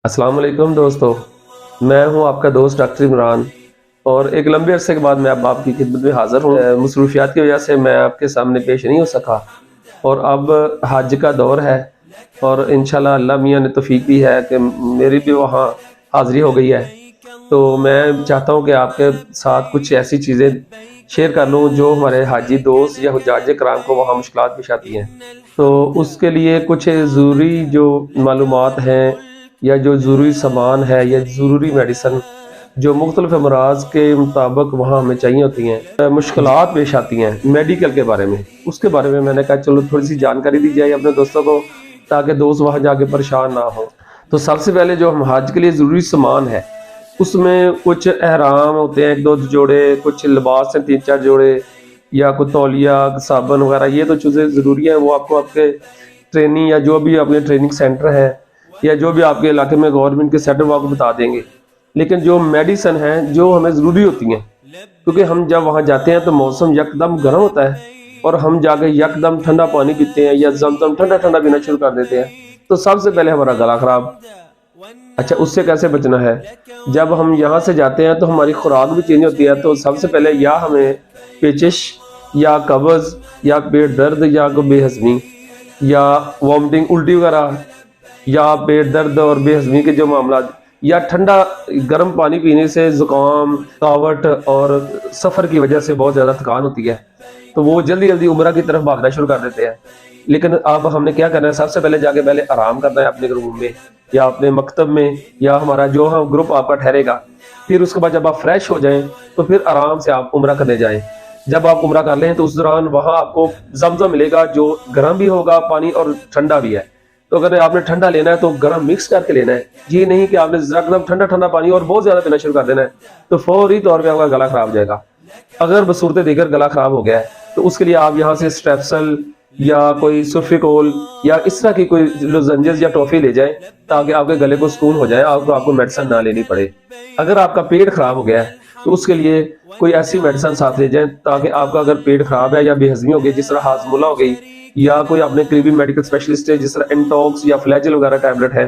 अस्सलाम वालेकुम दोस्तों, मैं हूं आपका दोस्त डॉक्टर इमरान और एक लंबे अरसे के बाद मैं अब आपकी खिदमत में हाज़िर हूं। मसरूफियात की वजह से मैं आपके सामने पेश नहीं हो सका और अब हज का दौर है और इंशाल्लाह अल्लाह मियाँ ने तौफीक दी है कि मेरी भी वहाँ हाज़िरी हो गई है। तो मैं चाहता हूं कि आपके साथ कुछ ऐसी चीज़ें शेयर कर लूँ जो हमारे हाजी दोस्त या हुज्जाज कराम को वहाँ मुश्किलात पेश आती हैं। तो उसके लिए कुछ ज़रूरी जो मालूमात हैं या जो ज़रूरी सामान है या ज़रूरी मेडिसन जो मुख्तलिफ अमराज के मुताबिक वहाँ हमें चाहिए होती हैं, मुश्किलात पेश आती हैं मेडिकल के बारे में, उसके बारे में मैंने कहा चलो थोड़ी सी जानकारी दी जाए अपने दोस्तों को, ताकि दोस्त वहाँ जाके परेशान ना हो। तो सबसे पहले जो हम हज के लिए ज़रूरी सामान है उसमें कुछ एहराम होते हैं, 1-2 जोड़े, कुछ लिबास हैं 3-4 जोड़े, या कोई तौलिया, साबन वगैरह, ये तो चीज़ें ज़रूरी हैं। वो आपको आपके ट्रेनिंग या जो भी अपने ट्रेनिंग सेंटर है या जो भी आपके इलाके में गवर्नमेंट के सेंटर वो आपको बता देंगे। लेकिन जो मेडिसन हैं जो हमें ज़रूरी होती हैं, क्योंकि हम जब वहाँ जाते हैं तो मौसम यकदम गर्म होता है और हम जाके यकदम ठंडा पानी पीते हैं या जमजम ठंडा ठंडा पीना शुरू कर देते हैं, तो सबसे पहले हमारा गला ख़राब। अच्छा, उससे कैसे बचना है? जब हम यहाँ से जाते हैं तो हमारी खुराक भी चेंज होती है, तो सबसे पहले या हमें पेचिश या कब्ज़ या पेट दर्द या कोई बेहज़मी या वॉमिटिंग, उल्टी वगैरह या पेट दर्द और बेहज़मी के जो मामला, या ठंडा गर्म पानी पीने से ज़ुकाम, कावट और सफ़र की वजह से बहुत ज़्यादा थकान होती है, तो वो जल्दी जल्दी उम्रा की तरफ भागना शुरू कर देते हैं। लेकिन अब हमने क्या करना है, सबसे पहले जाके पहले आराम करना है अपने रूम में या अपने मकतब में या हमारा जो हम ग्रुप आपका ठहरेगा। फिर उसके बाद जब आप फ्रेश हो जाएं तो फिर आराम से आप उम्रा करने जाएं। जब आप उम्रा कर लें तो उस दौरान वहाँ आपको ज़मज़म मिलेगा जो गर्म भी होगा पानी और ठंडा भी है। तो अगर आपने ठंडा लेना है तो गर्म मिक्स करके लेना है, ये नहीं कि आपने एकदम ठंडा ठंडा पानी और बहुत ज़्यादा पीना शुरू कर देना है, तो फौरी तौर पर आपका गला ख़राब हो जाएगा। अगर बसूरत देकर गला ख़राब हो गया है तो उसके लिए आप यहाँ से स्ट्रेप्सल या कोई सुल्फिकोल या इस तरह की कोई लोजेंजेस या टॉफी ले जाएं, ताकि आपके गले को सुकून हो जाए, आपको मेडिसिन ना लेनी पड़े। अगर आपका पेट खराब हो गया है तो उसके लिए कोई ऐसी मेडिसिन साथ ले जाएं, ताकि आपका अगर पेट खराब है या बेहज़मी हो गई, जिस तरह हाजमुला हो गई, या कोई अपने करीबी मेडिकल स्पेशलिस्ट है जिस तरह एंटॉक्स या फ्लैजल वगैरह टैबलेट है,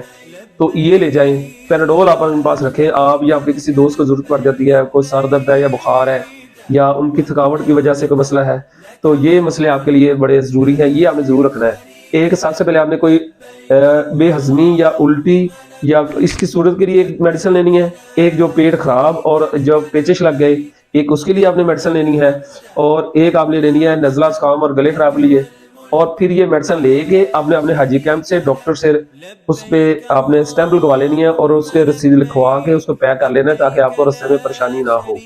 तो ये ले जाएं। पैराडोल आप अपने पास रखें, आप या आपके किसी दोस्त को जरूरत पड़ जाती है, कोई सर दर्द है या बुखार है या उनकी थकावट की वजह से कोई मसला है, तो ये मसले आपके लिए बड़े ज़रूरी हैं, ये आपने ज़रूर रखना है। एक सबसे पहले आपने कोई बेहज़मी या उल्टी या इसकी सूरत के लिए एक मेडिसिन लेनी है, एक जो पेट खराब और जो पेचिश लग गए एक उसके लिए आपने मेडिसिन लेनी है, और एक आपने लेनी है नज़ला ज़ुकाम और गले खराब के लिए। और फिर ये मेडिसिन लेके आपने अपने हाजी कैंप से डॉक्टर से उस पर आपने स्टैंप लगवा लेनी है और उसके रसीद लिखवा के उसको पैक कर लेना है, ताकि आपको रास्ते में परेशानी ना हो।